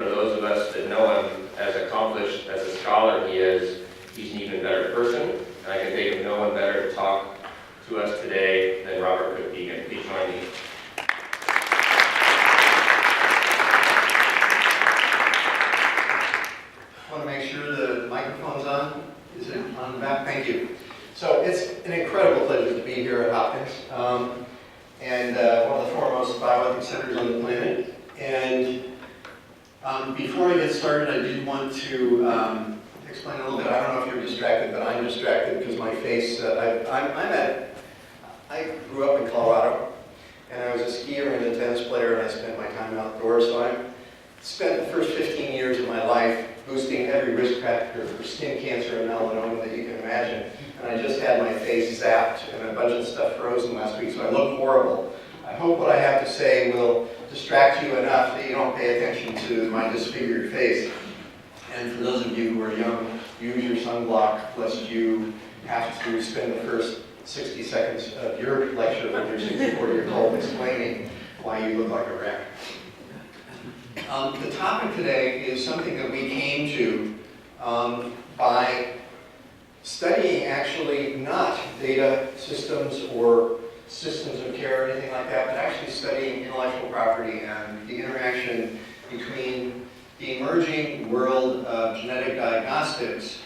For those of us that know him, as accomplished as a scholar he is, he's an even better person. And I can think of no one better to talk to us today than Robert Cook Deegan. Please join me. I want to make sure the microphone's on. Is it on the back? Thank you. So it's an incredible pleasure to be here at Hopkins, and one of the foremost bioethics centers on the planet. And before I get started, I did want to explain a little bit. I don't know if you're distracted, but I'm distracted because my face. I grew up in Colorado, and I was a skier and a tennis player, and I spent my time outdoors. So I spent the first 15 years of my life boosting every risk factor for skin cancer and melanoma that you can imagine. And I just had my face zapped and a bunch of stuff frozen last week, so I look horrible. I hope what I have to say will distract you enough that you don't pay attention to my disfigured face. And for those of you who are young, use your sunblock lest you have to spend the first 60 seconds of your lecture when you're 64-year-old explaining why you look like a wreck. The topic today is something that we came to by studying actually not data systems or systems of care or anything like that, but actually studying intellectual property and the interaction between the emerging world of genetic diagnostics,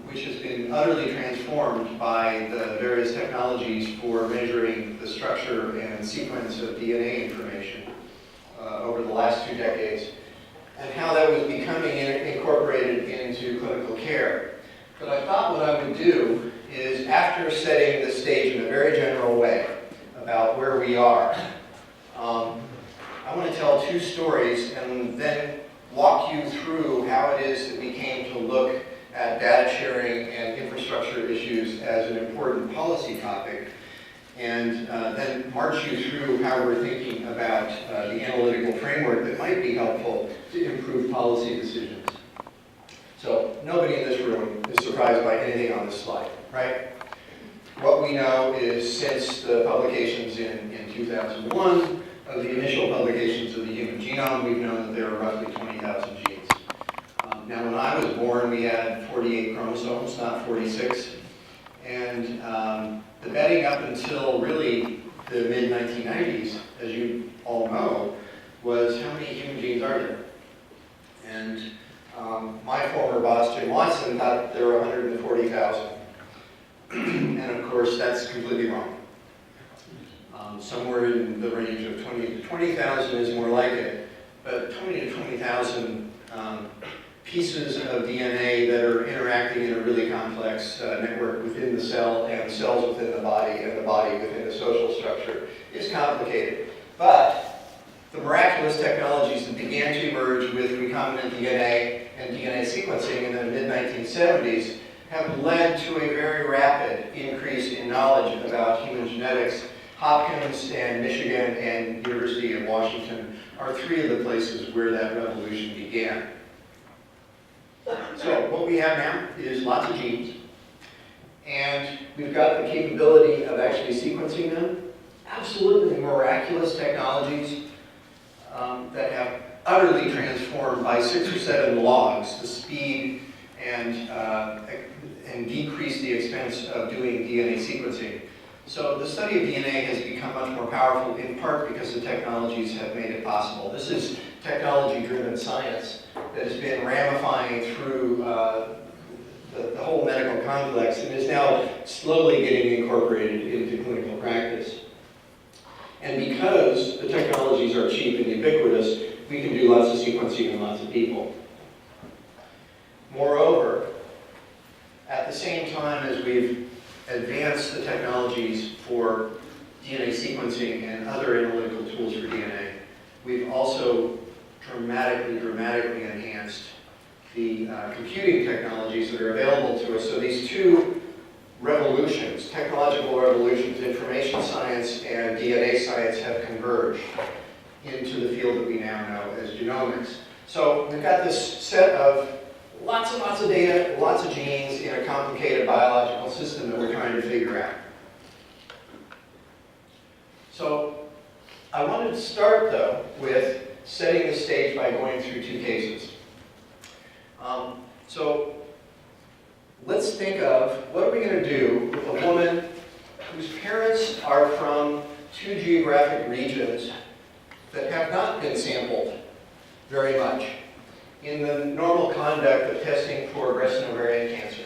which has been utterly transformed by the various technologies for measuring the structure and sequence of DNA information over the last 2 decades, and how that was becoming incorporated into clinical care. But I thought what I would do is, after setting the stage in a very general way about where we are, I want to tell 2 stories and then walk you through how it is that we came to look at data sharing and infrastructure issues as an important policy topic, and then march you through how we're thinking about the analytical framework that might be helpful to improve policy decisions. So nobody in this room is surprised by anything on this slide, right? What we know is, since the publications in 2001, of the initial publications of the human genome, we've known that there are roughly 20,000 genes. Now, when I was born, we had 48 chromosomes, not 46. And the betting up until really the mid-1990s, as you all know, was how many human genes are there? And my former boss, Jim Watson, thought there were 140,000. And of course, that's completely wrong. Somewhere in the range of 20 to 20,000 is more like it, but 20 to 20,000 pieces of DNA that are interacting in a really complex network within the cell, and cells within the body, and the body within the social structure is complicated. But the miraculous technologies that began to emerge with recombinant DNA and DNA sequencing in the mid-1970s have led to a very rapid increase in knowledge about human genetics. Hopkins and Michigan and University of Washington are 3 of the places where that revolution began. So what we have now is lots of genes, and we've got the capability of actually sequencing them. Absolutely miraculous technologies that have utterly transformed by 6 or 7 logs the speed and decrease the expense of doing DNA sequencing. So the study of DNA has become much more powerful, in part because the technologies have made it possible. This is technology-driven science that has been ramifying through the whole medical complex and is now slowly getting incorporated into clinical practice. And because the technologies are cheap and ubiquitous, we can do lots of sequencing in lots of people. Moreover, at the same time as we've advanced the technologies for DNA sequencing and other analytical tools for DNA, we've also dramatically enhanced the computing technologies that are available to us. So these 2 revolutions, technological revolutions, information science and DNA science, have converged into the field that we now know as genomics. So we've got this set of lots and lots of data, lots of genes in a complicated biological system that we're trying to figure out. So I wanted to start, though, with setting the stage by going through two cases. So let's think of what are we going to do with a woman whose parents are from two geographic regions that have not been sampled very much in the normal conduct of testing for breast and ovarian cancer.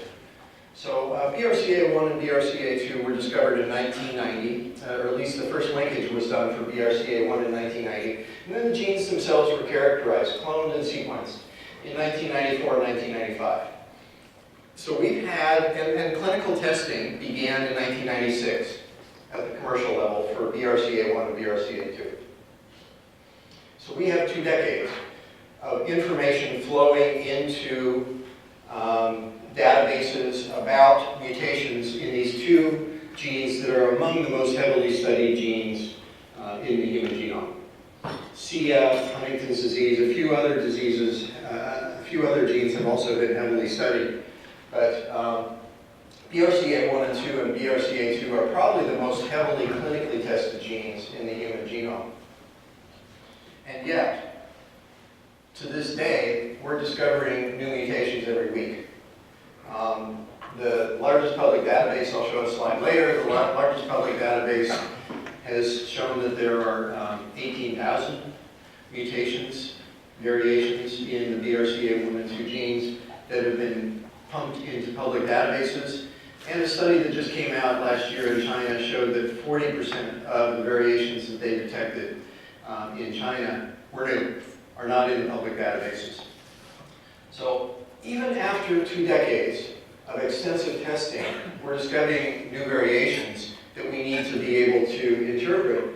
So BRCA1 and BRCA2 were discovered in 1990, or at least the first linkage was done for BRCA1 in 1990. And then the genes themselves were characterized, cloned, and sequenced in 1994 and 1995. So we've had, and clinical testing began in 1996 at the commercial level for BRCA1 and BRCA2. So we have 2 decades of information flowing into databases about mutations in these 2 genes that are among the most heavily studied genes in the human genome. CF, Huntington's disease, a few other diseases, a few other genes have also been heavily studied. But BRCA1 and 2 and BRCA2 are probably the most heavily clinically tested genes in the human genome. And yet, to this day, we're discovering new mutations every week. The largest public database, I'll show a slide later, the largest public database has shown that there are 18,000 mutations, variations in the BRCA1 and 2 genes that have been pumped into public databases. And a study that just came out last year in China showed that 40% of the variations that they detected in China were new, are not in the public databases. So even after 2 decades of extensive testing, we're discovering new variations that we need to be able to interpret.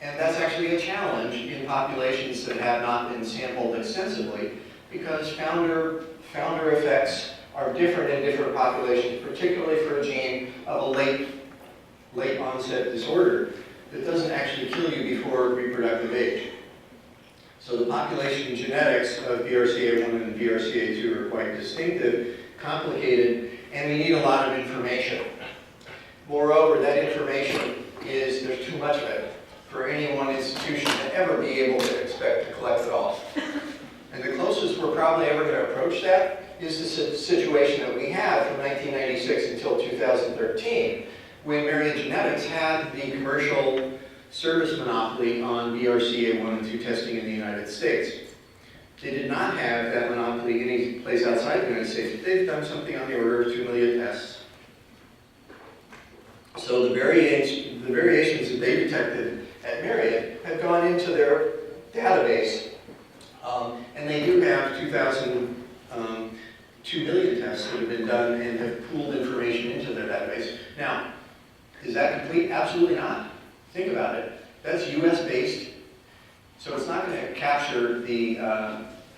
And that's actually a challenge in populations that have not been sampled extensively, because founder effects are different in different populations, particularly for a gene of a late onset disorder that doesn't actually kill you before reproductive age. So the population genetics of BRCA1 and BRCA2 are quite distinctive, complicated, and we need a lot of information. Moreover, that information there's too much of it for any one institution to ever be able to expect to collect it all. And the closest we're probably ever going to approach that is the situation that we had from 1996 until 2013, when Myriad Genetics had the commercial service monopoly on BRCA1 and 2 testing in the United States. They did not have that monopoly any place outside the United States. They've done something on the order of 2 million tests. So the variations that they detected at Myriad have gone into their database, and they do have 2 million tests that have been done and have pooled information into their database. Now, is that complete? Absolutely not. Think about it. That's US-based, so it's not going to capture the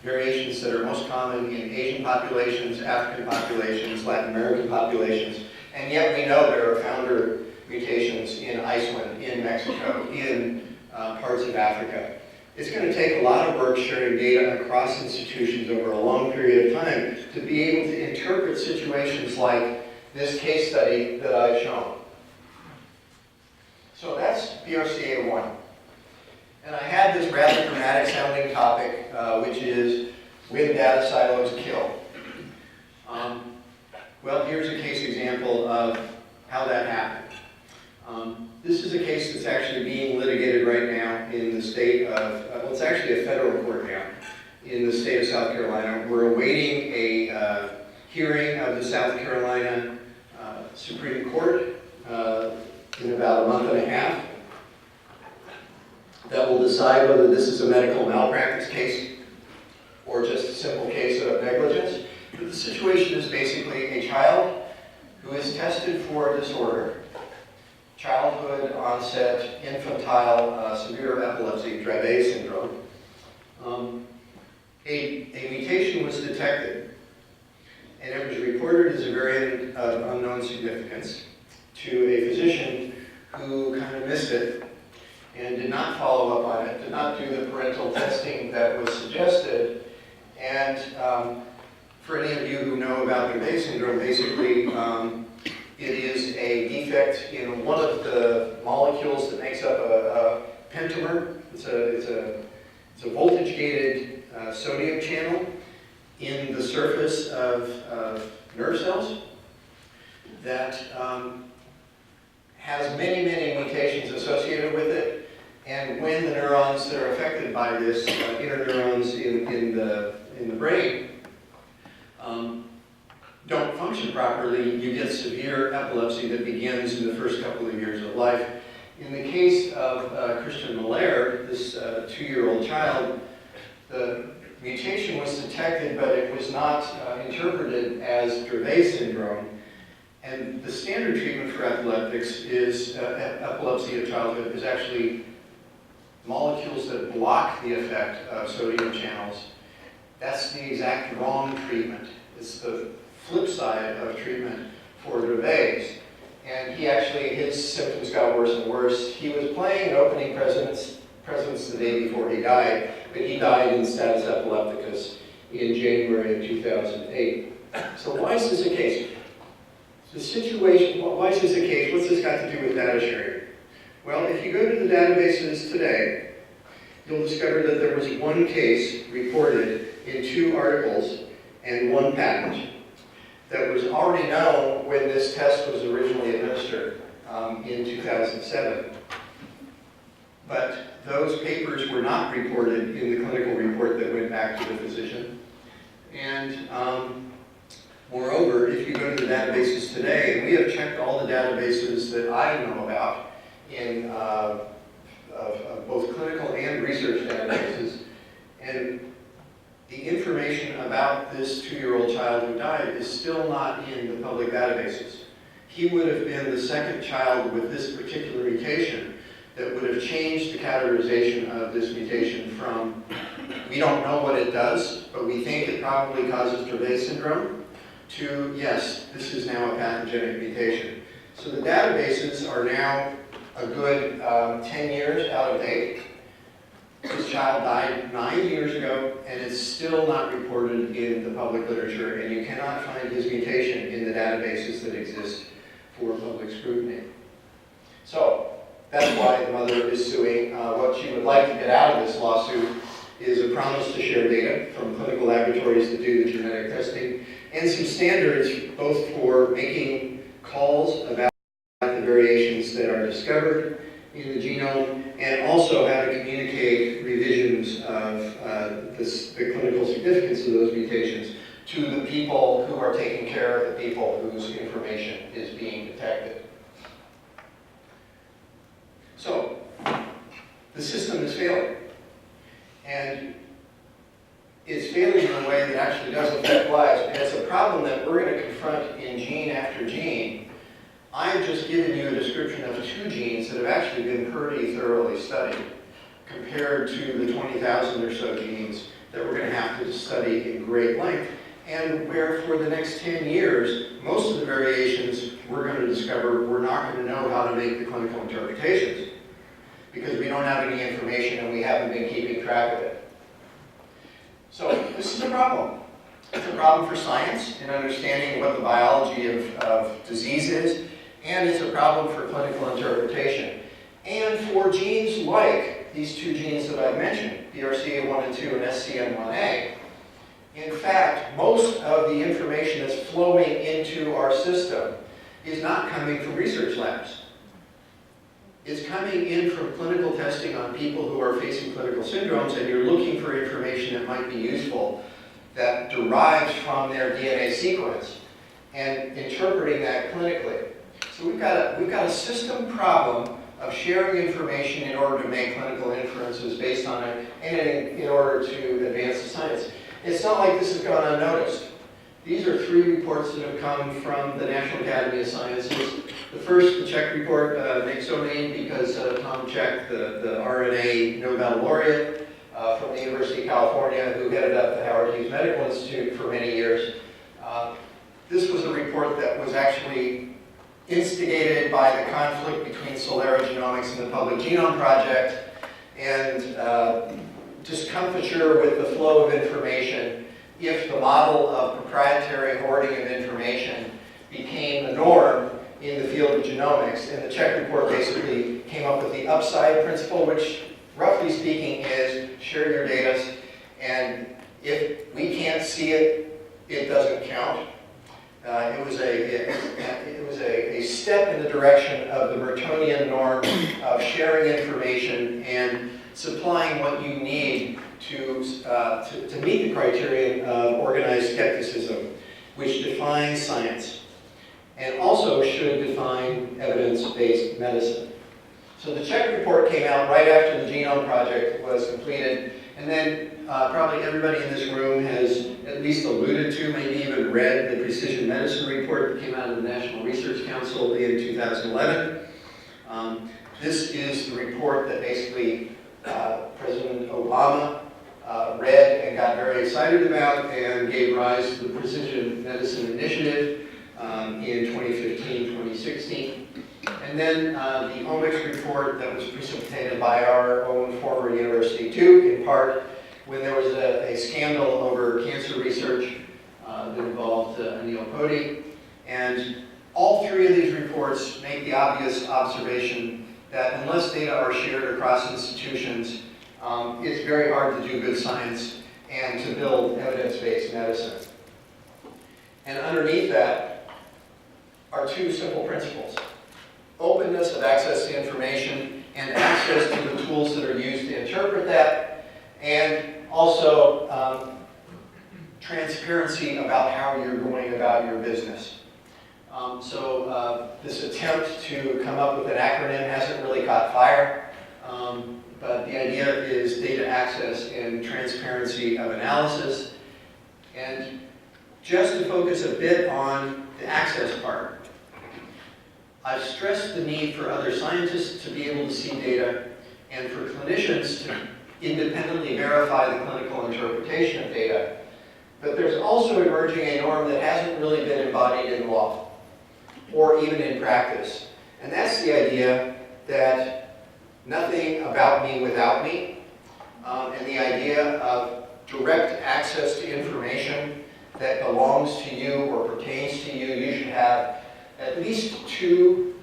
variations that are most common in Asian populations, African populations, Latin American populations, and yet we know there are founder mutations in Iceland, in Mexico, in parts of Africa. It's going to take a lot of work sharing data across institutions over a long period of time to be able to interpret situations like this case study that I've shown. So that's BRCA1. And I had this rather dramatic sounding topic, which is when data silos kill. Well, here's a case example of how that happened. This is a case that's actually being litigated right now in the state of, well, it's actually a federal court now in the state of South Carolina. We're awaiting a hearing of the South Carolina Supreme Court in about a month and a half that will decide whether this is a medical malpractice case or just a simple case of negligence. But the situation is basically a child who is tested for a disorder, childhood onset infantile severe epilepsy, Dravet syndrome. A mutation was detected, and it was reported as a variant of unknown significance to a physician who kind of missed it and did not follow up on it, did not do the parental testing that was suggested. And for any of you who know about Dravet syndrome, basically it is a defect in one of the molecules that makes up a pentamer. It's It's a voltage-gated sodium channel in the surface of nerve cells that has many, many mutations associated with it. And when the neurons that are affected by this, interneurons in the brain, don't function properly, you get severe epilepsy that begins in the first couple of years of life. In the case of Christian Miller, this 2-year-old child, the mutation was detected, but it was not interpreted as Dravet syndrome. And the standard treatment for epileptics is, epilepsy of childhood, is actually molecules that block the effect of sodium channels. That's the exact wrong treatment. It's the flip side of treatment for Dravet's. And he actually, his symptoms got worse and worse. He was playing opening presents the day before he died, but he died in status epilepticus in January of 2008. So why is this a case? The situation, why is this a case? What's this got to do with data sharing? Well, if you go to the databases today, you'll discover that there was one case reported in 2 articles and 1 patent that was already known when this test was originally administered in 2007. But those papers were not reported in the clinical report that went back to the physician. And moreover, if you go to the databases today, and we have checked all the databases that I know about in of both clinical and research databases, and the information about this 2-year-old child who died is still not in the public databases. He would have been the second child with this particular mutation that would have changed the categorization of this mutation from, we don't know what it does, but we think it probably causes Dravet syndrome, to, yes, this is now a pathogenic mutation. So the databases are now a good 10 years out of date. This child died 9 years ago, and it's still not reported in the public literature, and you cannot find his mutation in the databases that exist for public scrutiny. So that's why the mother is suing. What she would like to get out of this lawsuit is a promise to share data from clinical laboratories that do the genetic testing, and some standards both for making calls about the variations that are discovered in the genome, and also how to communicate revisions of the clinical significance of those mutations to the people who are taking care of the people whose information is being detected. So, the system is failing. And it's failing in a way that actually does affect lives. And it's a problem that we're going to confront in gene after gene. I've just given you a description of 2 genes that have actually been pretty thoroughly studied compared to the 20,000 or so genes that we're going to have to study in great length, and where for the next 10 years, most of the variations we're going to discover, we're not going to know how to make the clinical interpretations because we don't have any information and we haven't been keeping track of it. So this is a problem. It's a problem for science in understanding what the biology of disease is, and it's a problem for clinical interpretation. And for genes like these 2 genes that I've mentioned, BRCA1 and 2 and SCN1A, in fact, most of the information that's flowing into our system is not coming from research labs. It's coming in from clinical testing on people who are facing clinical syndromes, and you're looking for information that might be useful that derives from their DNA sequence and interpreting that clinically. So we've got a system problem of sharing information in order to make clinical inferences based on it and in order to advance the science. It's not like this has gone unnoticed. These are 3 reports that have come from the National Academy of Sciences. The first, the Czech report, makes so named because Tom Czech, the RNA Nobel laureate from the University of California, who headed up the Howard Hughes Medical Institute for many years. This was a report that was actually instigated by the conflict between Solera Genomics and the Public Genome Project, and discomfiture with the flow of information if the model of proprietary hoarding of information became the norm in the field of genomics. And the Czech report basically came up with the upside principle, which roughly speaking, is share your data, and if we can't see it, it doesn't count. It was a step in the direction of the Mertonian norm of sharing information and supplying what you need to meet the criterion of organized skepticism, which defines science, and also should define evidence-based medicine. So the Czech report came out right after the Genome Project was completed, and then probably everybody in this room has at least alluded to, maybe even read the Precision Medicine report that came out of the National Research Council in 2011. This is the report that basically President Obama read and got very excited about and gave rise to the Precision Medicine Initiative in 2015-2016. And then the Omics report that was precipitated by our own former university, Duke, in part when there was a scandal over cancer research that involved Anil Cody. And all three of these reports make the obvious observation that unless data are shared across institutions, it's very hard to do good science and to build evidence-based medicine. And underneath that are two simple principles: openness of access to information and access to the tools that are used to interpret that, and also transparency about how you're going about your business. So this attempt to come up with an acronym hasn't really caught fire, but the idea is data access and transparency of analysis. And just to focus a bit on the access part, I've stressed the need for other scientists to be able to see data and for clinicians to independently verify the clinical interpretation of data. But there's also emerging a norm that hasn't really been embodied in law or even in practice. And that's the idea that nothing about me without me, and the idea of direct access to information that belongs to you or pertains to you. You should have at least two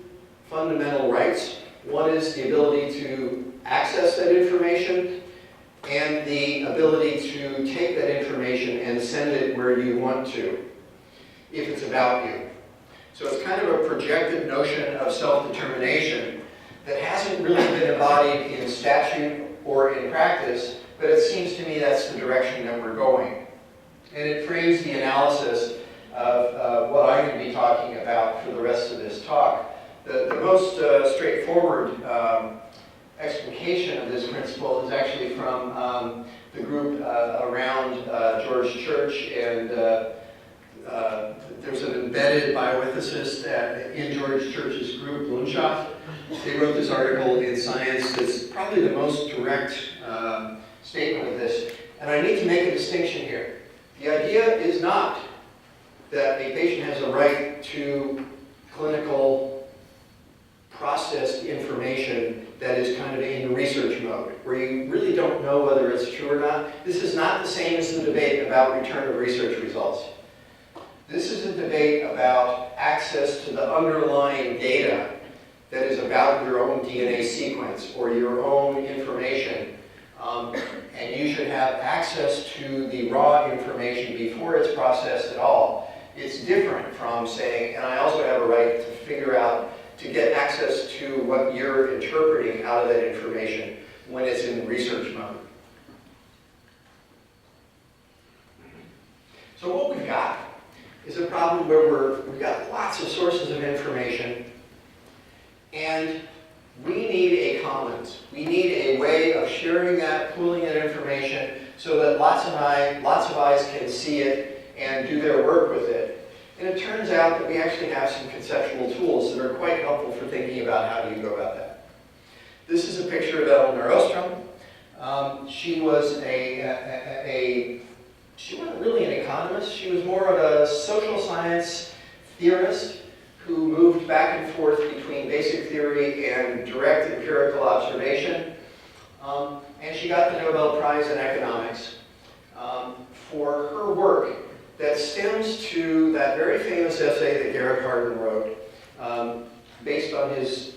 fundamental rights. One is the ability to access that information and the ability to take that information and send it where you want to, if it's about you. So it's kind of a projected notion of self-determination that hasn't really been embodied in statute or in practice, but it seems to me that's the direction that we're going. And it frames the analysis of what I'm going to be talking about for the rest of this talk. The most straightforward explication of this principle is actually from the group around George Church, and there's an embedded bioethicist in George Church's group, Lunshoff. They wrote this article in Science that's probably the most direct statement of this. And I need to make a distinction here. The idea is not that a patient has a right to clinical processed information that is kind of in research mode, where you really don't know whether it's true or not. This is not the same as the debate about return of research results. This is a debate about access to the underlying data that is about your own DNA sequence or your own information. And you should have access to the raw information before it's processed at all. It's different from saying, and I also have a right to figure out, to get access to what you're interpreting out of that information when it's in research mode. So what we've got is a problem where we've got lots of sources of information, and we need a commons. We need a way of sharing that, pooling that information, so that lots of eyes can see it and do their work with it. And it turns out that we actually have some conceptual tools that are quite helpful for thinking about how do you go about that. This is a picture of Eleanor Ostrom. She was she wasn't really an economist. She was more of a social science theorist who moved back and forth between basic theory and direct empirical observation. And she got the Nobel Prize in economics for her work that stems to that very famous essay that Garrett Hardin wrote, based on his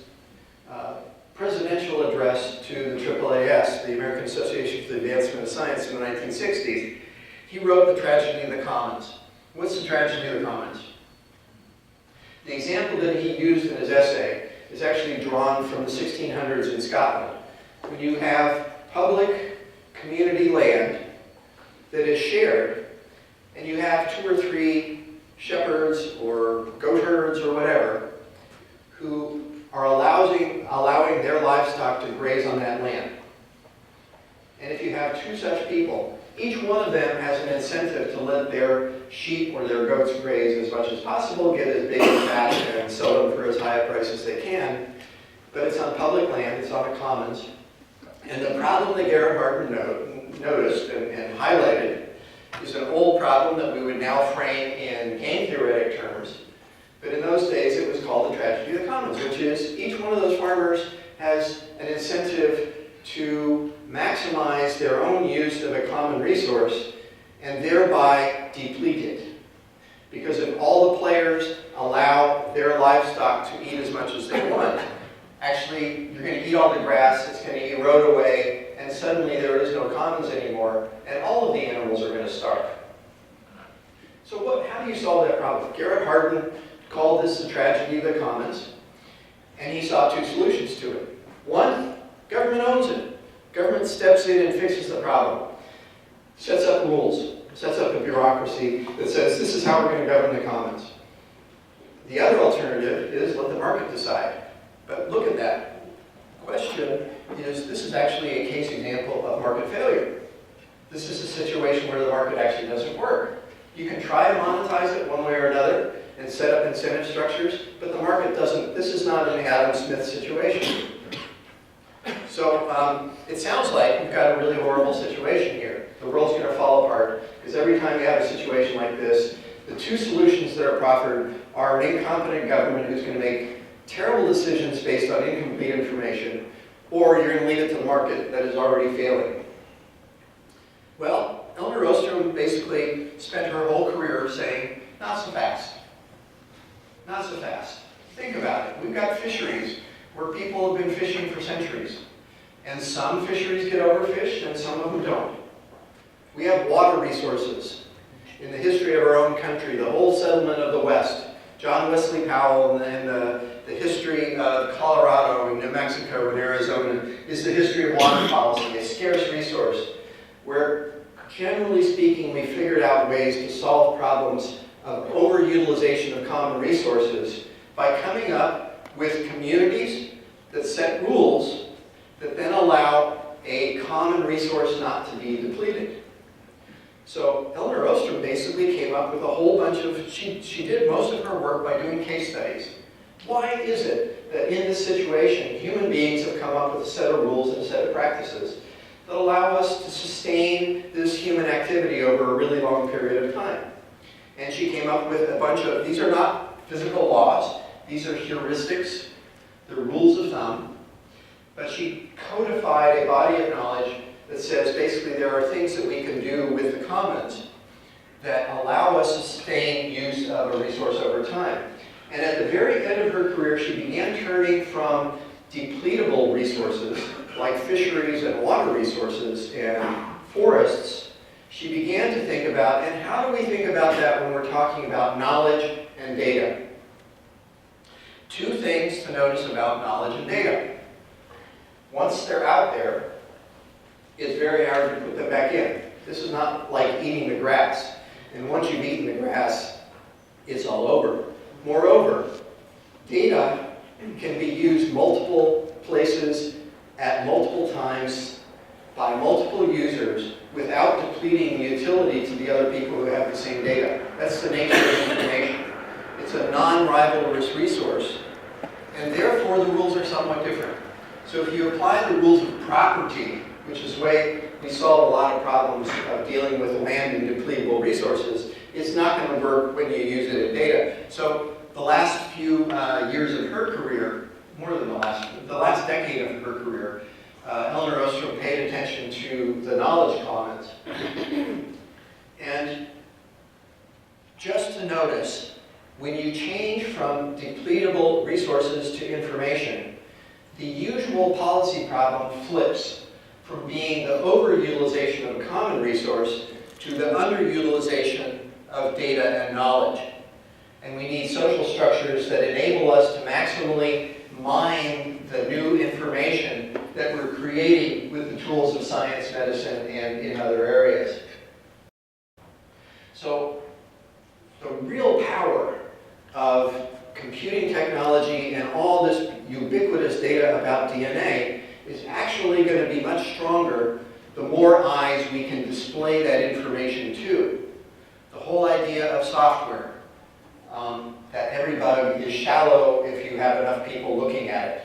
presidential address to the AAAS the American Association for the Advancement of Science in the 1960s, he wrote The Tragedy of the Commons. What's the tragedy of the commons? The example that he used in his essay is actually drawn from the 1600s in Scotland. When you have public community land that is shared, and you have 2 or 3 shepherds or goat herds or whatever who are allowing their livestock to graze on that land. And if you have 2 such people, each one of them has an incentive to let their sheep or their goats graze as much as possible, get as big and fat, and sell them for as high a price as they can. But it's on public land, it's on the commons. And the problem that Garrett Hardin noticed and highlighted is an old problem that we would now frame in game theoretic terms. But in those days, it was called the tragedy of the commons, which is each one of those farmers has an incentive to maximize their own use of a common resource and thereby deplete it. Because if all the players allow their livestock to eat as much as they want, actually you're going to eat all the grass, it's going to erode away, and suddenly there is no commons anymore, and all of the animals are going to starve. So how do you solve that problem? Garrett Hardin called this the tragedy of the commons, and he saw 2 solutions to it. One, government owns it. Government steps in and fixes the problem. Sets up rules, sets up a bureaucracy that says this is how we're going to govern the commons. The other alternative is let the market decide. But look at that. The question is, this is actually a case example of market failure. This is a situation where the market actually doesn't work. You can try to monetize it one way or another and set up incentive structures, but the market doesn't. This is not an Adam Smith situation. So it sounds like we've got a really horrible situation here. The world's going to fall apart because every time you have a situation like this, the 2 solutions that are proffered are an incompetent government who's going to make terrible decisions based on incomplete information, or you're going to leave it to the market that is already failing. Well, Eleanor Ostrom basically spent her whole career saying, not so fast. Not so fast. Think about it. We've got fisheries where people have been fishing for centuries. And some fisheries get overfished and some of them don't. We have water resources. In the history of our own country, the whole settlement of the West, John Wesley Powell and the history of Colorado and New Mexico and Arizona is the history of water policy, a scarce resource, where generally speaking we figured out ways to solve problems of overutilization of common resources by coming up with communities that set rules that then allow a common resource not to be depleted. So Eleanor Ostrom basically came up with a whole bunch of, she did most of her work by doing case studies. Why is it that in this situation, human beings have come up with a set of rules and a set of practices that allow us to sustain this human activity over a really long period of time? And she came up with a bunch of, these are not physical laws, these are heuristics, they're rules of thumb, but she codified a body of knowledge that says basically there are things that we can do with the commons that allow us to sustain use of a resource over time. And at the very end of her career, she began turning from depletable resources, like fisheries and water resources and forests. She began to think about, and how do we think about that when we're talking about knowledge and data? 2 things to notice about knowledge and data. Once they're out there, it's very hard to put them back in. This is not like eating the grass. And once you've eaten the grass, it's all over. Moreover, data can be used multiple places at multiple times by multiple users without depleting the utility to the other people who have the same data. That's the nature of information. It's a non-rivalrous resource, and therefore the rules are somewhat different. So if you apply the rules of property, which is the way we solve a lot of problems of dealing with land and depletable resources, it's not going to work when you use it in data. So the last few years of her career, more than the last decade of her career, Eleanor Ostrom paid attention to the knowledge commons. And just to notice, when you change from depletable resources to information, the usual policy problem flips from being the overutilization of a common resource to the underutilization of data and knowledge. And we need social structures that enable us to maximally mine the new information that we're creating with the tools of science, medicine, and in other areas. So the real power of computing technology and all this ubiquitous data about DNA is actually going to be much stronger the more eyes we can display that information to. The whole idea of software, that every bug is shallow if you have enough people looking at it.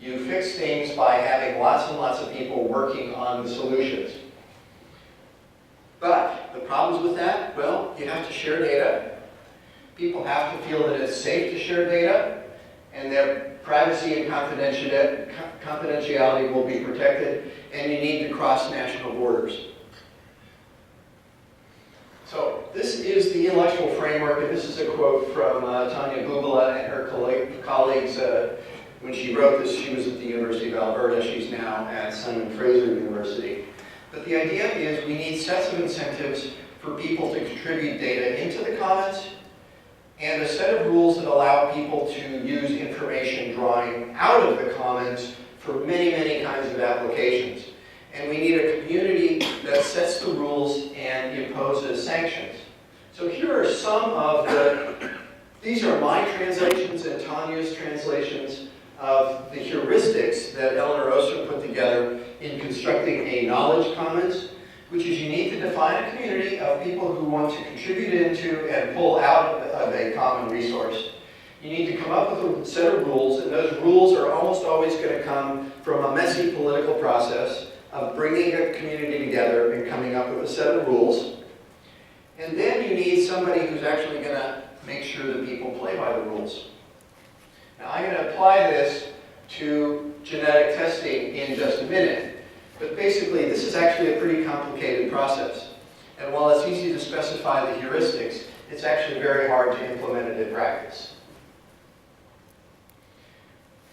You fix things by having lots and lots of people working on the solutions. But the problems with that, well, you have to share data. People have to feel that it's safe to share data, and their privacy and confidentiality will be protected, and you need to cross national borders. So this is the intellectual framework, and this is a quote from Tanya Bubala and her colleagues. When she wrote this, she was at the University of Alberta. She's now at Simon Fraser University. But the idea is we need sets of incentives for people to contribute data into the commons, and a set of rules that allow people to use information drawing out of the commons for many, many kinds of applications. And we need a community that sets the rules and imposes sanctions. So here are some of these are my translations and Tanya's translations of the heuristics that Eleanor Oster put together in constructing a knowledge commons, which is you need to define a community of people who want to contribute into and pull out of a common resource. You need to come up with a set of rules, and those rules are almost always going to come from a messy political process of bringing a community together and coming up with a set of rules. And then you need somebody who's actually going to make sure that people play by the rules. Now I'm going to apply this to genetic testing in just a minute. But basically, this is actually a pretty complicated process. And while it's easy to specify the heuristics, it's actually very hard to implement it in practice.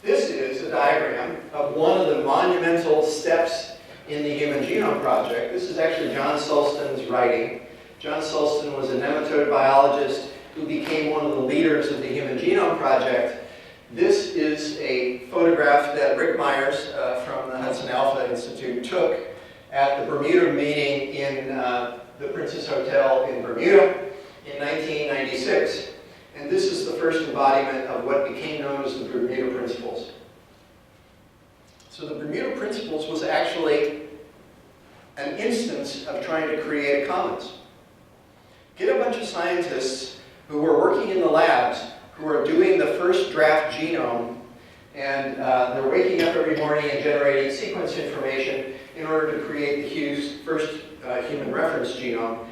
This is a diagram of one of the monumental steps in the Human Genome Project. This is actually John Sulston's writing. John Sulston was a nematode biologist who became one of the leaders of the Human Genome Project. This is a photograph that Rick Myers from the Hudson Alpha Institute took at the Bermuda meeting in the Princess Hotel in Bermuda in 1996. And this is the first embodiment of what became known as the Bermuda Principles. So the Bermuda Principles was actually an instance of trying to create a commons. Get a bunch of scientists who were working in the labs, who are doing the first draft genome, and they're waking up every morning and generating sequence information in order to create the first human reference genome.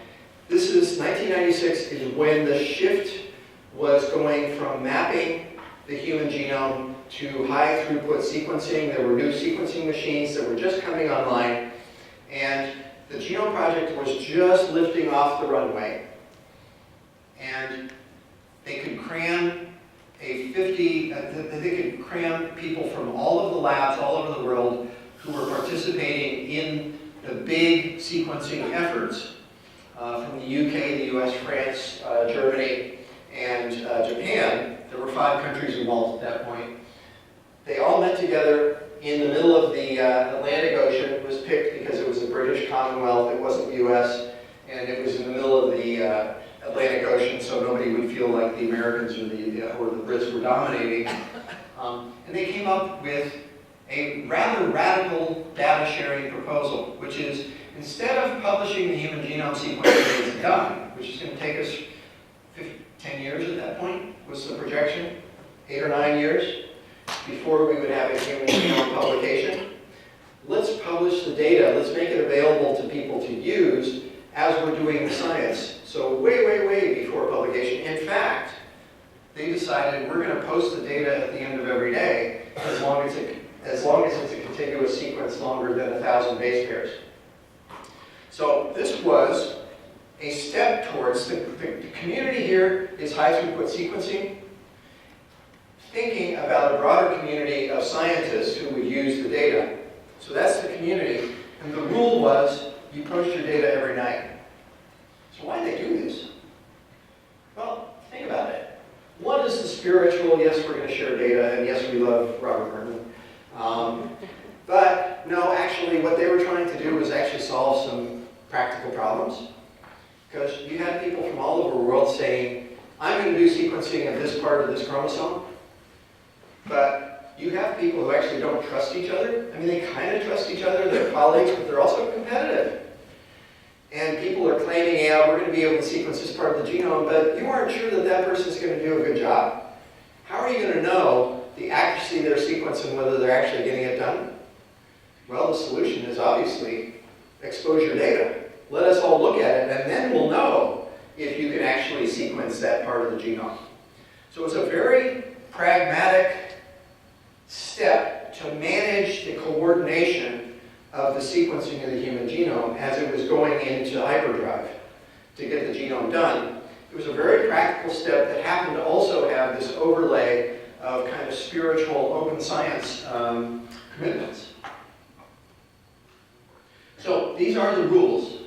This is 1996 is when the shift was going from mapping the human genome to high throughput sequencing. There were new sequencing machines that were just coming online, and the Genome Project was just lifting off the runway. And they could cram they could cram people from all of the labs all over the world who were participating in the big sequencing efforts from the UK, the US, France, Germany, and Japan. There were 5 countries involved at that point. They all met together in the middle of the Atlantic Ocean. It was picked because it was a British Commonwealth, it wasn't US, and it was in the middle of the Atlantic Ocean, so nobody would feel like the Americans or the Brits were dominating. And they came up with a rather radical data sharing proposal, which is instead of publishing the human genome sequence as it's done, which is going to take us 10 years at that point, was the projection, 8 or 9 years, before we would have a human genome publication. Let's publish the data, let's make it available to people to use as we're doing the science. So way, way, way before publication. In fact, they decided we're going to post the data at the end of every day as long as it's a contiguous sequence longer than 1,000 base pairs. So this was a step towards the community here is high throughput sequencing, thinking about a broader community of scientists who would use the data. So that's the community. was you post your data every night. So why do they do this? Well, think about it. One is the spiritual, yes, we're going to share data, and yes, we love Robert Merton. But no, actually what they were trying to do was actually solve some practical problems. Because you had people from all over the world saying, I'm going to do sequencing of this part of this chromosome. But you have people who actually don't trust each other. I mean, they kind of trust each other, they're colleagues, but they're also competitive. And people are claiming, yeah, we're going to be able to sequence this part of the genome, but you aren't sure that that person's going to do a good job. How are you going to know the accuracy of their sequence and whether they're actually getting it done? Well, the solution is obviously expose your data. Let us all look at it, and then we'll know if you can actually sequence that part of the genome. So it's a very pragmatic step to manage the coordination of the sequencing of the human genome as it was going into hyperdrive to get the genome done. It was a very practical step that happened to also have this overlay of kind of spiritual open science commitments. So these are the rules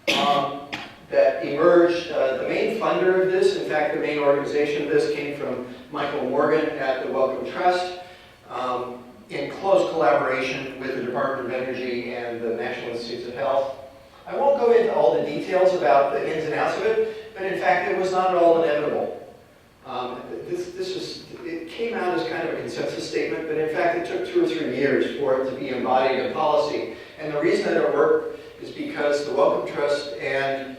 that emerged. The main funder of this, in fact, the main organization of this came from Michael Morgan at the Wellcome Trust, in close collaboration with the Department of Energy and the National Institutes of Health. I won't go into all the details about the ins and outs of it, but in fact it was not at all inevitable. It came out as kind of a consensus statement, but in fact it took 2 or 3 years for it to be embodied in policy. And the reason that it worked is because the Wellcome Trust and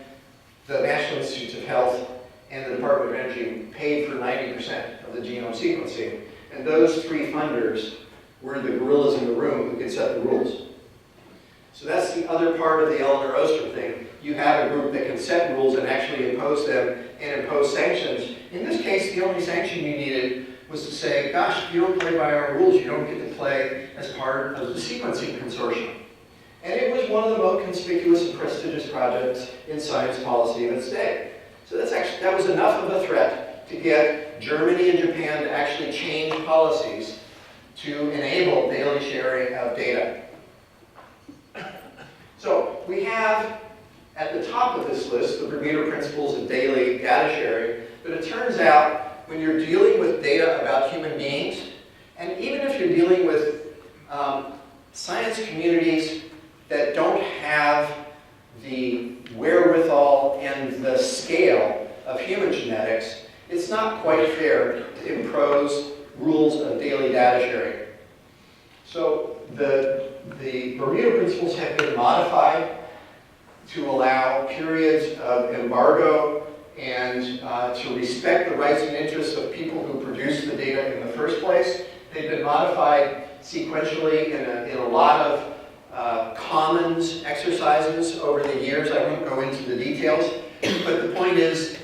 the National Institutes of Health and the Department of Energy paid for 90% of the genome sequencing. And those 3 funders were the gorillas in the room who could set the rules. So that's the other part of the Eleanor Ostrom thing. You have a group that can set rules and actually impose them and impose sanctions. In this case, the only sanction you needed was to say, gosh, if you don't play by our rules, you don't get to play as part of the sequencing consortium. And it was one of the most conspicuous and prestigious projects in science policy of its day. So that was enough of a threat to get Germany and Japan to actually change policies to enable daily sharing of data. So we have at the top of this list the Bermuda Principles of daily data sharing, but it turns out when you're dealing with data about human beings, and even if you're dealing with science communities that don't have the wherewithal and the scale of human genetics, it's not quite fair to impose rules of daily data sharing. So the Bermuda Principles have been modified to allow periods of embargo and to respect the rights and interests of people who produce the data in the first place. They've been modified sequentially in a lot of commons exercises over the years. I won't go into the details, but the point is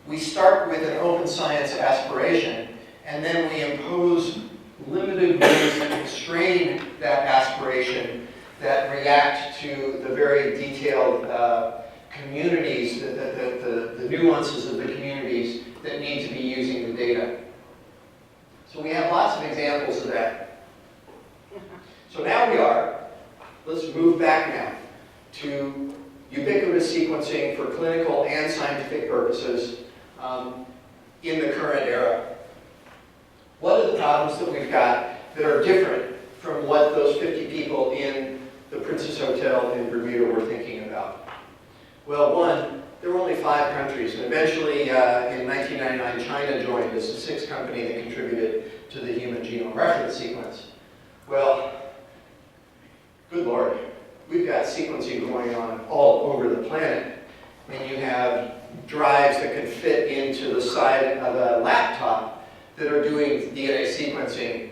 we start with an open science aspiration, and then we impose limited ways to constrain that aspiration that react to the very detailed communities, the nuances of the communities that need to be using the data. So we have lots of examples of that. So now let's move back now to ubiquitous sequencing for clinical and scientific purposes in the current era. What are the problems that we've got that are different from what those 50 people in the Princess Hotel in Bermuda were thinking about? Well, one, there were only 5 countries, and eventually in 1999 China joined as the 6th company that contributed to the Human Genome Reference Sequence. Well, good Lord, we've got sequencing going on all over the planet, and you have drives that can fit into the side of a laptop that are doing DNA sequencing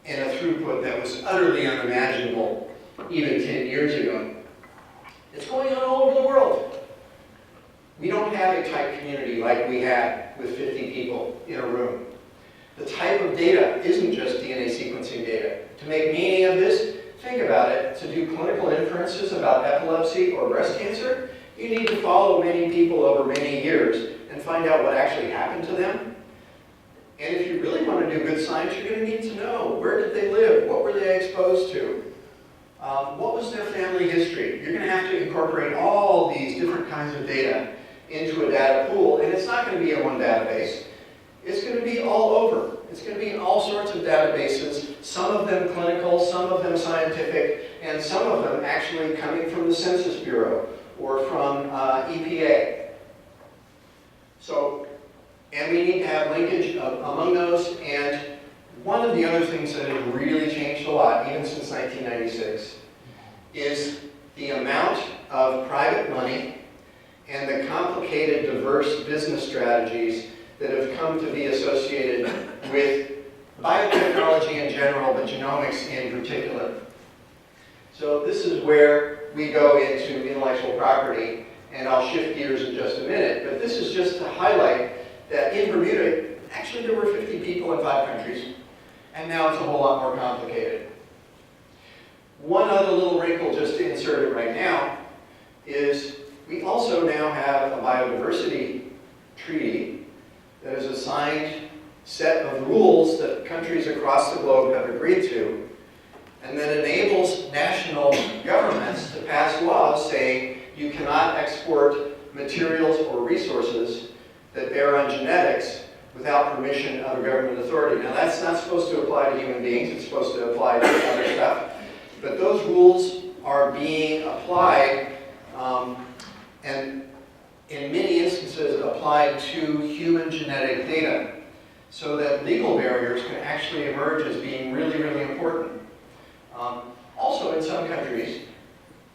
in a throughput that was utterly unimaginable even 10 years ago. It's going on all over the world. We don't have a tight community like we had with 50 people in a room. The type of data isn't just DNA sequencing data. To make meaning of this, think about it. To do clinical inferences about epilepsy or breast cancer, you need to follow many people over many years and find out what actually happened to them. And if you really want to do good science, you're going to need to know, where did they live? What were they exposed to? What was their family history? You're going to have to incorporate all these different kinds of data into a data pool, and it's not going to be in one database. It's going to be all over. It's going to be in all sorts of databases, some of them clinical, some of them scientific, and some of them actually coming from the Census Bureau or from EPA. So, and we need to have linkage among those, and one of the other things that has really changed a lot, even since 1996, is the amount of private money and the complicated, diverse business strategies that have come to be associated with biotechnology in general, but genomics in particular. So this is where we go into intellectual property, and I'll shift gears in just a minute, but this is just to highlight that in Bermuda, actually there were 50 people in 5 countries, and now it's a whole lot more complicated. One other little wrinkle, just to insert it right now, is we also now have a biodiversity treaty that is a signed set of rules that countries across the globe have agreed to, and that enables national governments to pass laws saying you cannot export materials or resources that bear on genetics without permission of a government authority. Now that's not supposed to apply to human beings, it's supposed to apply to other stuff, but those rules are being applied and in many instances applied to human genetic data, so that legal barriers can actually emerge as being really, really important. Also, in some countries,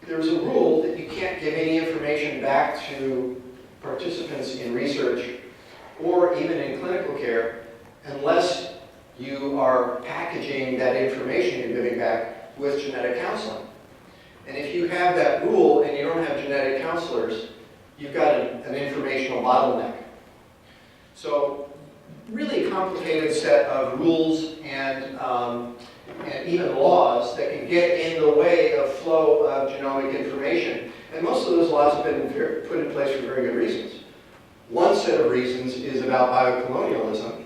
there's a rule that you can't give any information back to participants in research or even in clinical care unless you are packaging that information you're giving back with genetic counseling. And if you have that rule and you don't have genetic counselors, you've got an informational bottleneck. So, really complicated set of rules and even laws that can get in the way of flow of genomic information. And most of those laws have been put in place for very good reasons. One set of reasons is about biocolonialism,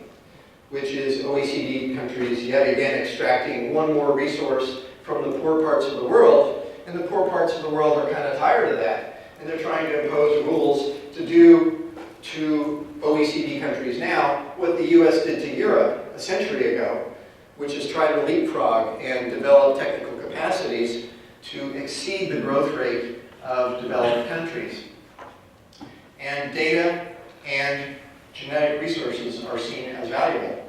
which is OECD countries yet again extracting one more resource from the poor parts of the world, and the poor parts of the world are kind of tired of that. And they're trying to impose rules to do to OECD countries now what the US did to Europe a century ago, which is try to leapfrog and develop technical capacities to exceed the growth rate of developed countries. And data and genetic resources are seen as valuable.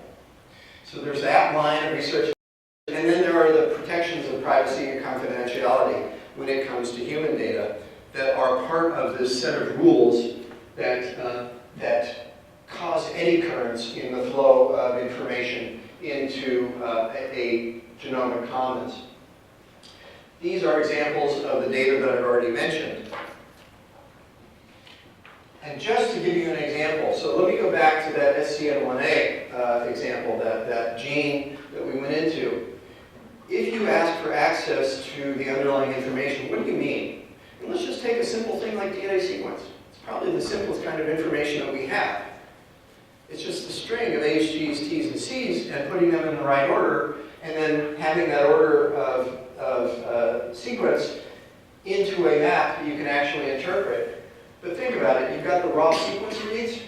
So there's that line of research. And then there are the protections of privacy and confidentiality when it comes to human data that are part of this set of rules that cause eddy currents in the flow of information into a genomic commons. These are examples of the data that I've already mentioned. And just to give you an example, so let me go back to that SCN1A example, that gene that we went into. If you ask for access to the underlying information, what do you mean? And let's just take a simple thing like DNA sequence. It's probably the simplest kind of information that we have. It's just a string of H's, G's, T's, and C's and putting them in the right order, and then having that order of sequence into a map that you can actually interpret. But think about it, you've got the raw sequence reads,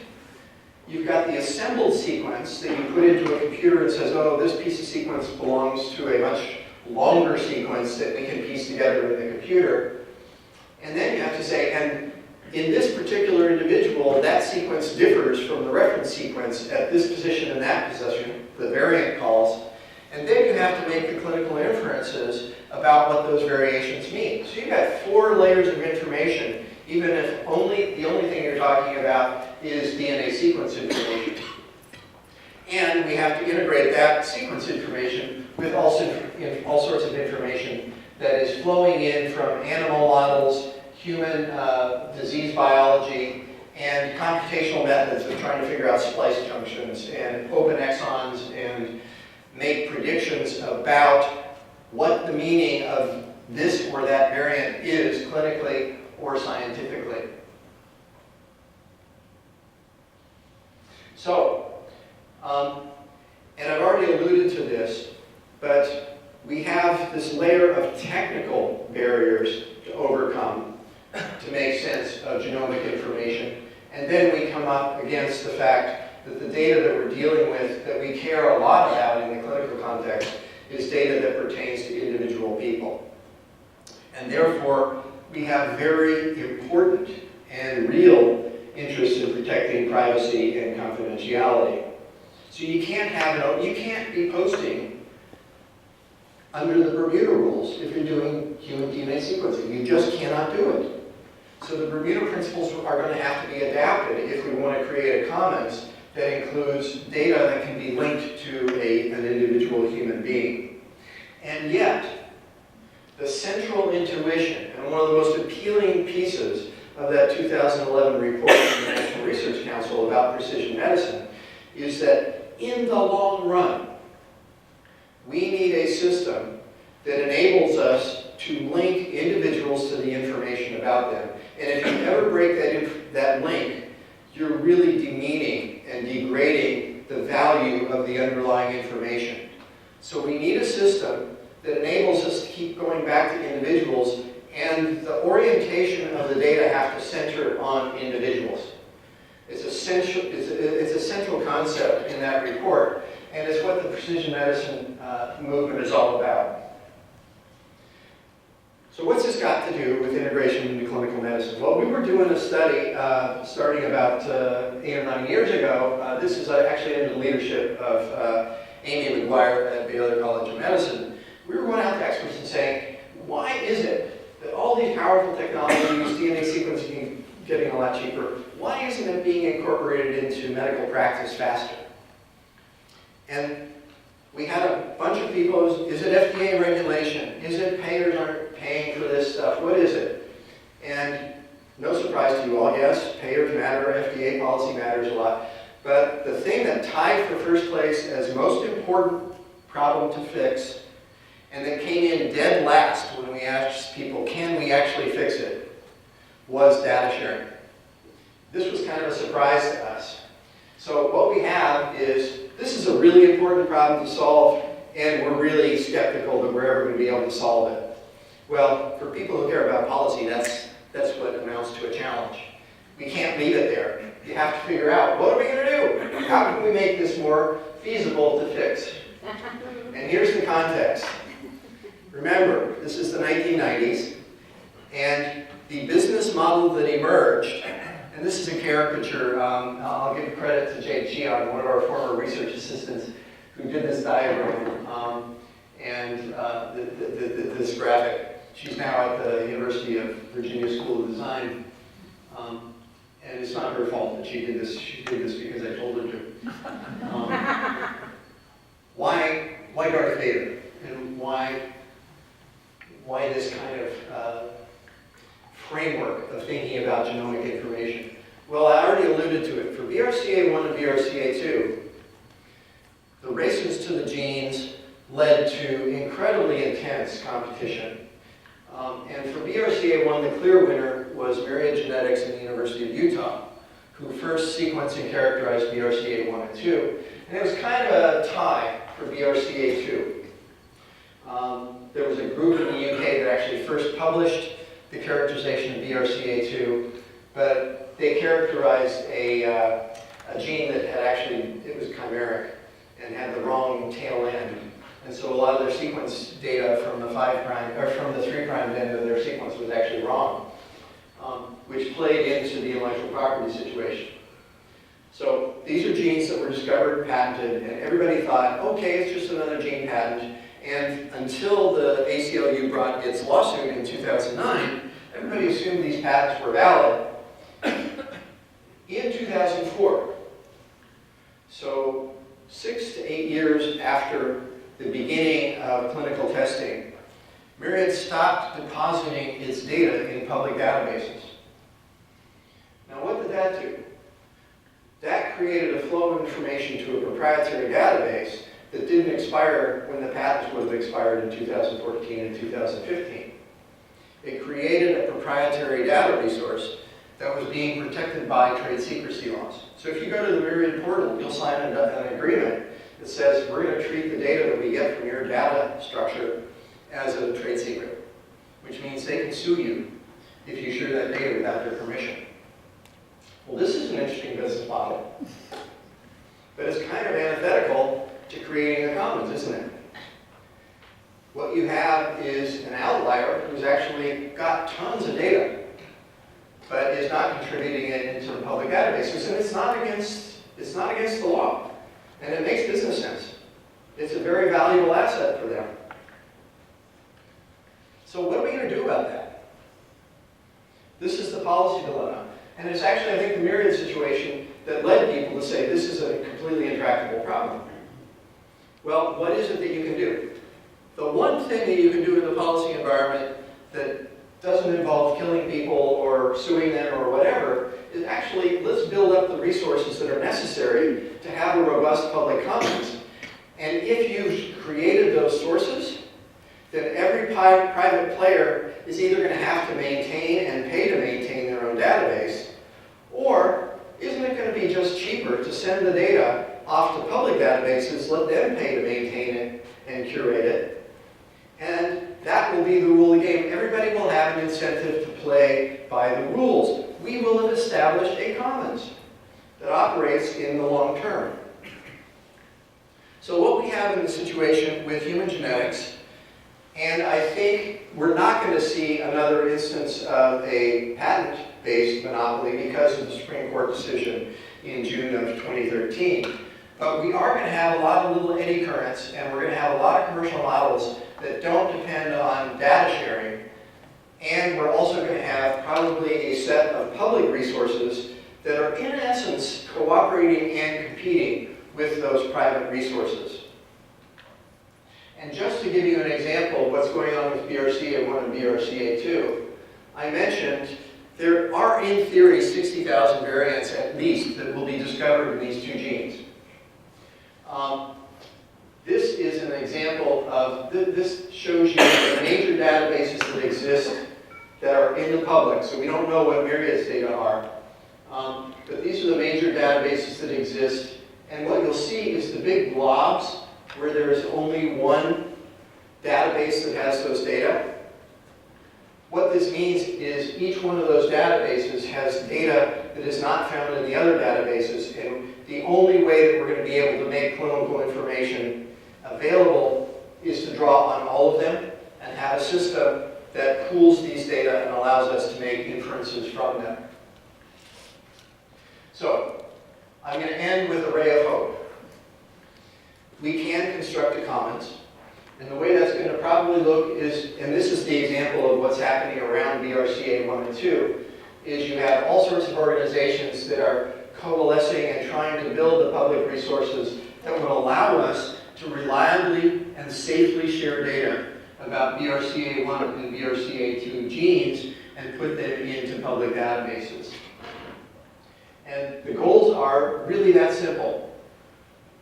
you've got the assembled sequence that you put into a computer and says, oh, this piece of sequence belongs to a much longer sequence that we can piece together in the computer. And then you have to say, and in this particular individual, that sequence differs from the reference sequence at this position and that position, the variant calls. And then you have to make the clinical inferences about what those variations mean. So you've got 4 layers of information, even if the only thing you're talking about is DNA sequence information. And we have to integrate that sequence information with all sorts of information that is flowing in from animal models, human disease biology, and computational methods of trying to figure out splice junctions and open exons and make predictions about what the meaning of this or that variant is clinically or scientifically. So, and I've already alluded to this, but we have this layer of technical overcome to make sense of genomic information. And then we come up against the fact that the data that we're dealing with, that we care a lot about in the clinical context, is data that pertains to individual people. And therefore, we have very important and real interest in protecting privacy and confidentiality. So you can't be posting under the Bermuda rules if you're doing human DNA sequencing. You just cannot do it. So the Bermuda principles are going to have to be adapted if we want to create a commons that includes data that can be linked to an individual human being. And yet, the central intuition, and one of the most appealing pieces of that 2011 report from the National Research Council about precision medicine, is that in the long run, we need a system that enables us to link individuals to the information about them. And if you ever break that link, you're really demeaning and degrading the value of the underlying information. So we need a system that enables us to keep going back to individuals, and the orientation of the data have to center on individuals. It's a central concept in that report, and it's what the precision medicine movement is all about. So what's this got to do with integration into clinical medicine? Well, we were doing a study starting about 8 or 9 years ago. This is actually under the leadership of Amy McGuire at Baylor College of Medicine. We were going out to experts and saying, why is it that all these powerful technologies, DNA sequencing getting a lot cheaper, why isn't it being incorporated into medical practice faster? And we had a bunch of people, is it FDA regulation? Is it payers aren't paying for this stuff? What is it? And no surprise to you all, yes, payers matter, FDA policy matters a lot. But the thing that tied for first place as most important problem to fix, and that came in dead last when we asked people, can we actually fix it, was data sharing. This was kind of a surprise to us. So what we have is, this is a really important problem to solve, and we're really skeptical that we're ever going to be able to solve it. Well, for people who care about policy, that's what amounts to a challenge. We can't leave it there. You have to figure out, what are we going to do? How can we make this more feasible to fix? And here's the context. Remember, this is the 1990s, and the business model that emerged, and this is a caricature. I'll give credit to Jade Cheon, one of our former research assistants, who did this diagram and this graphic. She's now at the University of Virginia School of Design, and it's not her fault that she did this. She did this because I told her to. Why Darth Vader, and why this kind of framework of thinking about genomic information? Well, I already alluded to it. For BRCA1 and BRCA2, the races to the genes led to incredibly intense competition. And for BRCA1, the clear winner was Myriad Genetics and the University of Utah, who first sequenced and characterized BRCA1 and 2. And it was kind of a tie for BRCA2. There was a group in the UK that actually first published the characterization of BRCA2, but they characterized a gene that had actually, it was chimeric and had the wrong tail end. And so a lot of their sequence data from the 3' end of their sequence was actually wrong, which played into the intellectual property situation. So these are genes that were discovered and patented, and everybody thought, okay, it's just another gene patent. And until the ACLU brought its lawsuit in 2009, everybody assumed these patents were valid. In 2004, so 6 to 8 years after the beginning of clinical testing, Myriad stopped depositing its data in public databases. Now, what did that do? That created a flow of information to a proprietary database that didn't expire when the patents would have expired in 2014 and 2015. It created a proprietary data resource that was being protected by trade secrecy laws. So if you go to the Myriad portal, you'll sign an agreement that says we're going to treat the data that we get from your data structure as a trade secret. which means they can sue you if you share that data without their permission. Well, this is an interesting business model, but it's kind of antithetical to creating a commons, isn't it? What you have is an outlier who's actually got tons of data, but is not contributing it into the public databases, and it's not against the law, and it makes business sense. It's a very valuable asset for them. So what are we going to do about that? This is the policy dilemma, and it's actually, I think, the myriad situation that led people to say this is a completely intractable problem. Well, what is it that you can do? The one thing that you can do in the policy environment that doesn't involve killing people or suing them or whatever is actually, let's build up the resources that are necessary to have a robust public commons. And if you've created those sources, then every private player is either going to have to maintain and pay to maintain their own database, or isn't it going to be just cheaper to send the data off to public databases, let them pay to maintain it and curate it, and that will be the rule of the game. Everybody will have an incentive to play by the rules. We will have established a commons that operates in the long term. So what we have in the situation with human genetics, and I think we're not going to see another instance of a patent-based monopoly because of the Supreme Court decision in June of 2013. But we are going to have a lot of little eddy currents, and we're going to have a lot of commercial models that don't depend on data sharing. And we're also going to have probably a set of public resources that are in essence cooperating and competing with those private resources. And just to give you an example of what's going on with BRCA1 and BRCA2, I mentioned there are in theory 60,000 variants at least that will be discovered in these two genes. This is an example of, this shows you the major databases that exist that are in the public, so we don't know what Myriad's data are. But these are the major databases that exist, and what you'll see is the big blobs where there's only one database that has those data. What this means is each one of those databases has data that is not found in the other databases, and the only way that we're going to be able to make clinical information available is to draw on all of them and have a system that pools these data and allows us to make inferences from them. So, I'm going to end with a ray of hope. We can construct a commons, and the way that's going to probably look is, and this is the example of what's happening around BRCA1 and 2, is you have all sorts of organizations that are coalescing and trying to build the public resources that will allow us to reliably and safely share data about BRCA1 and BRCA2 genes and put them into public databases. And the goals are really that simple.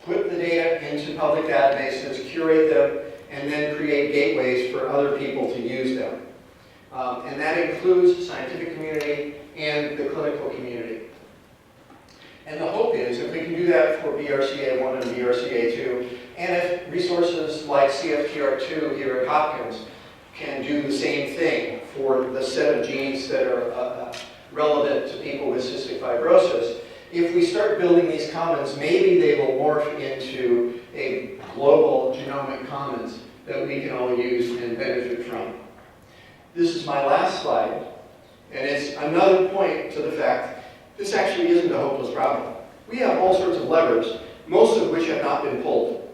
Put the data into public databases, curate them, and then create gateways for other people to use them. And that includes the scientific community and the clinical community. And the hope is, if we can do that for BRCA1 and BRCA2, and if resources like CFTR2 here at Hopkins can do the same thing for the set of genes that are relevant to people with cystic fibrosis, if we start building these commons, maybe they will morph into a global genomic commons that we can all use and benefit from. This is my last slide, and it's another point to the fact this actually isn't a hopeless problem. We have all sorts of levers, most of which have not been pulled.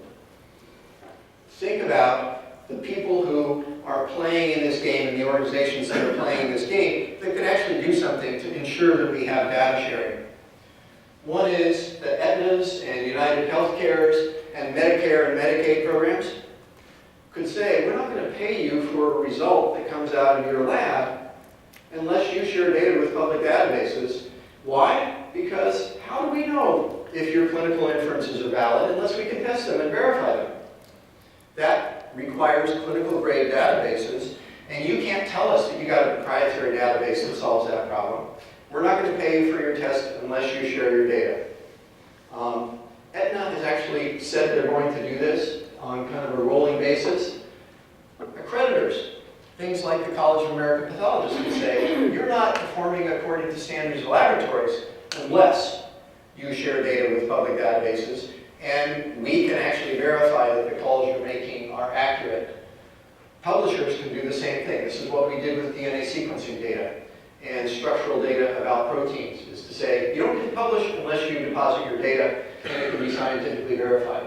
Think about the people who are playing in this game and the organizations that are playing this game that could actually do something to ensure that we have data sharing. One is the Aetnas and United Healthcares and Medicare and Medicaid programs could say, we're not going to pay you for a result that comes out of your lab unless you share data with public databases. Why? Because how do we know if your clinical inferences are valid unless we can test them and verify them? That requires clinical grade databases, and you can't tell us that you got a proprietary database that solves that problem. We're not going to pay you for your test unless you share your data. Aetna has actually said they're going to do this on kind of a rolling basis. Accreditors, things like the College of American Pathologists would say, you're not performing according to standards of laboratories unless you share data with public databases, and we can actually verify that the calls you're making are accurate. Publishers can do the same thing. This is what we did with DNA sequencing data and structural data about proteins, is to say, you don't get published unless you deposit your data and it can be scientifically verified.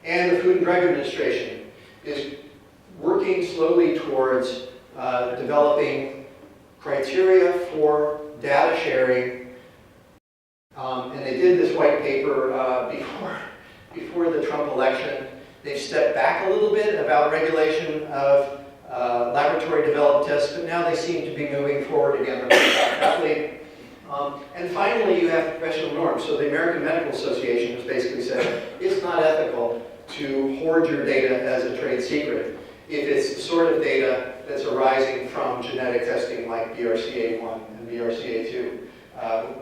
And the Food and Drug Administration is working slowly towards developing criteria for data sharing. And they did this white paper before the Trump election. They've stepped back a little bit about regulation of laboratory developed tests, but now they seem to be moving forward again rapidly. And finally, you have professional norms. So the American Medical Association has basically said it's not ethical to hoard your data as a trade secret if it's the sort of data that's arising from genetic testing like BRCA1 and BRCA2.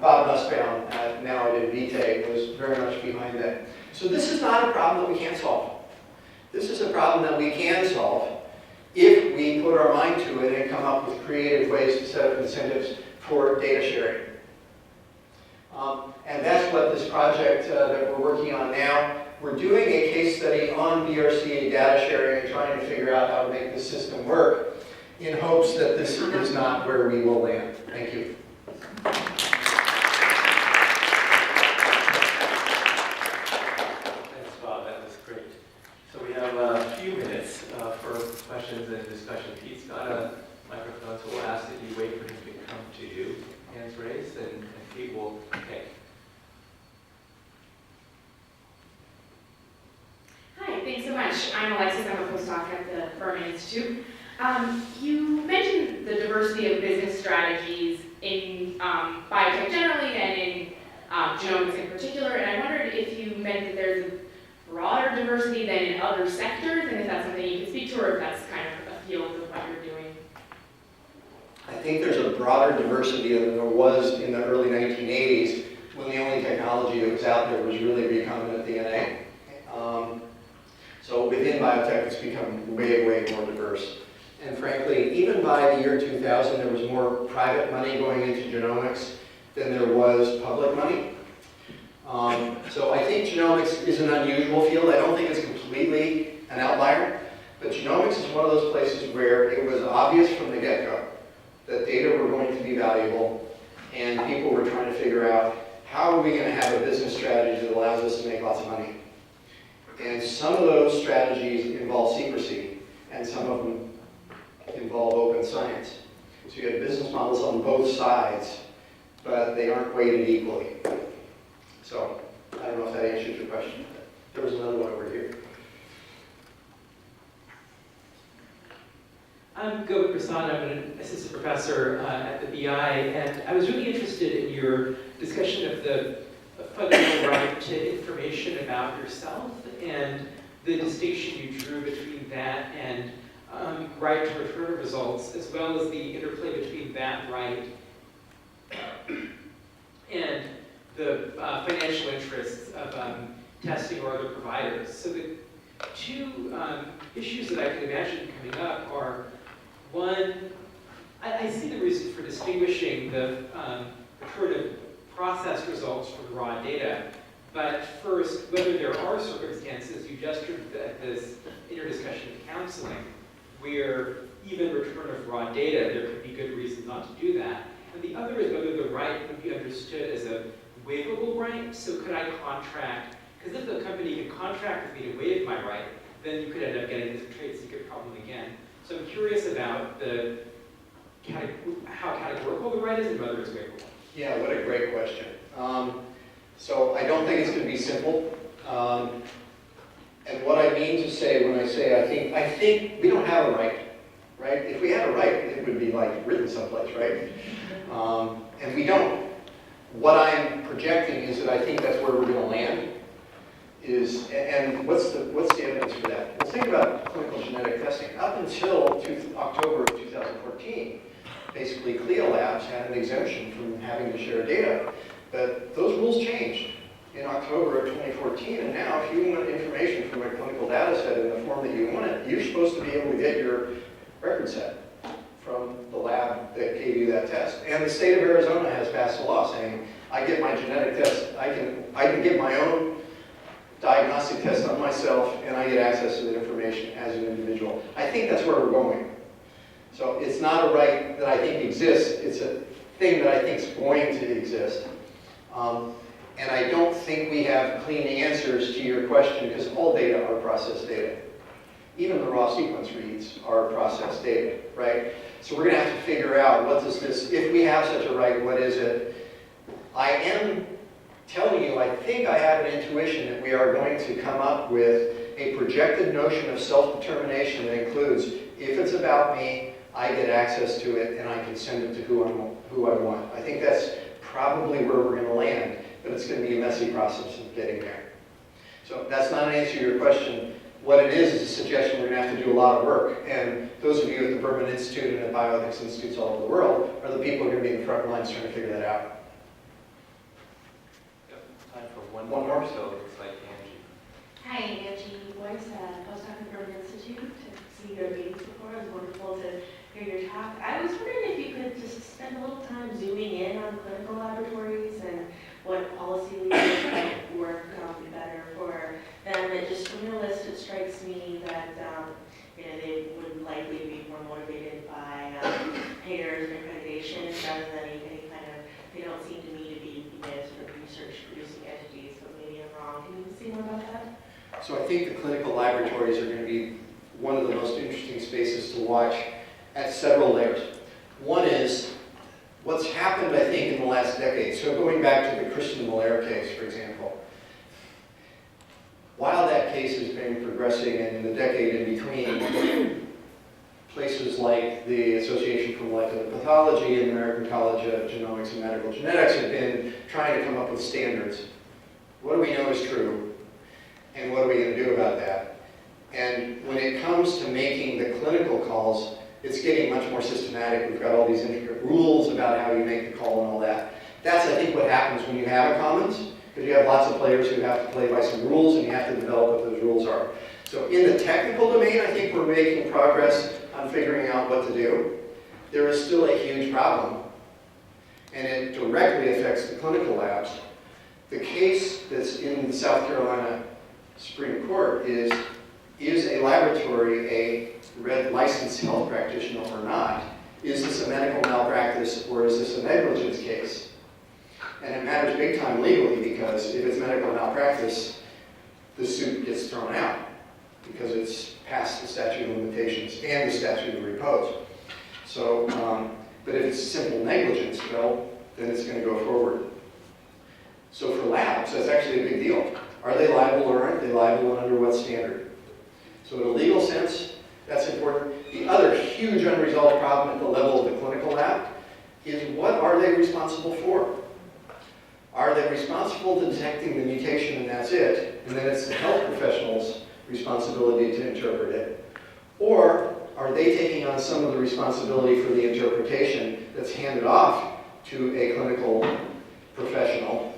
Bob Nussbaum, now at Invitae, was very much behind that. So this is not a problem that we can't solve. This is a problem that we can solve if we put our mind to it and come up with creative ways to set up incentives for data sharing. And that's what this project that we're working on now. We're doing a case study on BRCA data sharing and trying to figure out how to make the system work in hopes that this is not where we will land. Thank you. Thanks, Bob. That was great. So we have a few minutes for questions and discussion. Pete's got a microphone, so we'll ask that you wait for him to come to you. Hands raised, and Pete will pick. Hi, thanks so much. I'm Alexis. I'm a postdoc at the Furman Institute. You mentioned the diversity of business strategies in biotech generally and in genomics in particular, and I wondered if you meant that there's a broader diversity than in other sectors, and if that's something you could speak to, or if that's kind of a field of what you're doing. I think there's a broader diversity than there was in the early 1980s when the only technology that was out there was really recombinant DNA. So within biotech, it's become way, way more diverse. And frankly, even by the year 2000, there was more private money going into genomics than there was public money. So I think genomics is an unusual field. I don't think it's completely an outlier, but genomics is one of those places where it was obvious from the get-go that data were going to be valuable, and people were trying to figure out how are we going to have a business strategy that allows us to make lots of money. And some of those strategies involve secrecy, and some of them involve open science. So you have business models on both sides, but they aren't weighted equally. So I don't know if that answers your question. There was another one over here. I'm Govik Prasad. I'm an assistant professor at the BI, and I was really interested in your discussion of the fundamental right to information about yourself and the distinction you drew between that and right to return results, as well as the interplay between that right and the financial interests of testing or other providers. So the two issues that I can imagine coming up are, one, I see the reason for distinguishing the return of processed results from raw data, but first, whether there are circumstances, you just heard this in your discussion of counseling, where even return of raw data, there could be good reasons not to do that. And the other is whether the right would be understood as a waivable right. So could I contract, because if the company can contract with me to waive my right, then you could end up getting this trade secret problem again. So I'm curious about how categorical the right is and whether it's waivable. Yeah, what a great question. So I don't think it's going to be simple. And what I mean to say when I say I think we don't have a right, right? If we had a right, it would be like written someplace, right? And we don't. What I'm projecting is that I think that's where we're going to land. And what's the evidence for that? Let's think about clinical genetic testing. Up until October of 2014, basically CLIA labs had an exemption from having to share data. But those rules changed in October of 2014, and now if you want information from a clinical data set in the form that you want it, you're supposed to be able to get your record set. from the lab that gave you that test. And the state of Arizona has passed a law saying, I get my genetic test, I can get my own diagnostic test on myself, and I get access to the information as an individual. I think that's where we're going. So it's not a right that I think exists, it's a thing that I think is going to exist. And I don't think we have clean answers to your question, because all data are processed data. Even the raw sequence reads are processed data, right? So we're gonna have to figure out what does this, if we have such a right, what is it? I am telling you, I think I have an intuition that we are going to come up with a projected notion of self-determination that includes, if it's about me, I get access to it and I can send it to who I want. I think that's probably where we're gonna land, but it's gonna be a messy process of getting there. So that's not an answer to your question. What it is a suggestion we're going to have to do a lot of work. And those of you at the Berman Institute and at bioethics institutes all over the world are the people who are going to be in the front lines trying to figure that out. Yep, time for one One more, more? so it looks like Angie. Hi, Angie Boyce, postdoc at the Berman Institute. To see your meetings before, it was wonderful to hear your talk. I was wondering if you could just spend a little time zooming in on clinical laboratories and what policy leaders might work better for them. It just, from your list, it strikes me that they would likely be more motivated by payers and accreditation rather than any kind of, they don't seem to me to be sort of research-producing entities, but maybe I'm wrong. Can you say more about that? So I think the clinical laboratories are going to be one of the most interesting spaces to watch at several layers. One is what's happened, I think, in the last decade. So going back to the Christian Miller case, for example. While that case has been progressing, and in the decade in between, places like the Association for Molecular Pathology and the American College of Genomics and Medical Genetics have been trying to come up with standards. What do we know is true? And what are we going to do about that? And when it comes to making the clinical calls, it's getting much more systematic. We've got all these intricate rules about how you make the call and all that. That's, I think, what happens when you have a commons, because you have lots of players who have to play by some rules, and you have to develop what those rules are. So in the technical domain, I think we're making progress on figuring out what to do. There is still a huge problem, and it directly affects the clinical labs. The case that's in the South Carolina Supreme Court is a laboratory a licensed health practitioner or not? Is this a medical malpractice or is this a negligence case? And it matters big time legally, because if it's medical malpractice, the suit gets thrown out because it's past the statute of limitations and the statute of repose. So, but if it's simple negligence, well, then it's going to go forward. So for labs, that's actually a big deal. Are they liable or aren't they liable, and under what standard? So in a legal sense, that's important. The other huge unresolved problem at the level of the clinical lab is, what are they responsible for? Are they responsible for detecting the mutation and that's it, and then it's the health professional's responsibility to interpret it? Or are they taking on some of the responsibility for the interpretation that's handed off to a clinical professional,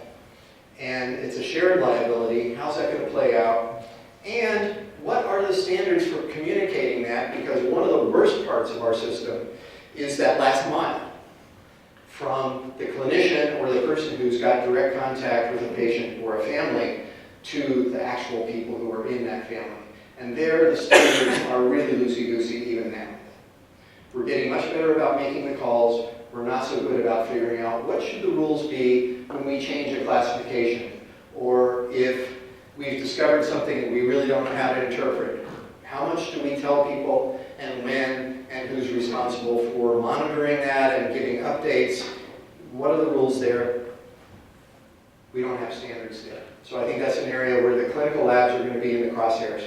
and it's a shared liability? How's that going to play out? And what are the standards for communicating that? Because one of the worst parts of our system is that last mile from the clinician or the person who's got direct contact with a patient or a family to the actual people who are in that family. And there, the standards are really loosey-goosey even now. We're getting much better about making the calls. We're not so good about figuring out what should the rules be when we change a classification, or if we've discovered something that we really don't know how to interpret. How much do we tell people, and when, and who's responsible for monitoring that and giving updates? What are the rules there? We don't have standards there. So I think that's an area where the clinical labs are going to be in the crosshairs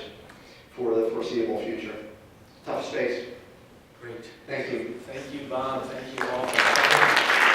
for the foreseeable future. Tough space. Great. Thank you. Thank you, Bob. Thank you all for coming.